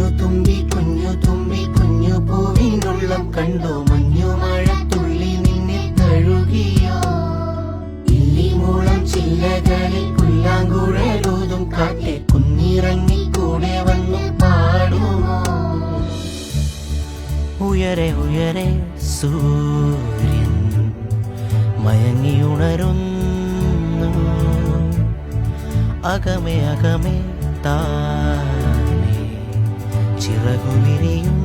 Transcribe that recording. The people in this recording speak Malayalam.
കുഞ്ഞു തുമ്പി കുഞ്ഞു പൂവിനുള്ളം കണ്ടോ മഞ്ഞു മഴത്തുള്ളി നിന്നിൽ തഴുകിയോ ഇല്ലിമൂളം ചില്ലകളിൽ പുല്ലാങ്കുഴലൂതും കാറ്റെ കുന്നിറങ്ങി കൂടെ വന്നു പാടുമോ ഉയരെ ഉയരെ സൂര്യൻ മയങ്ങിയുണരുന്നു അകമേ അകമേ താനേ ചിറകു വിരിയും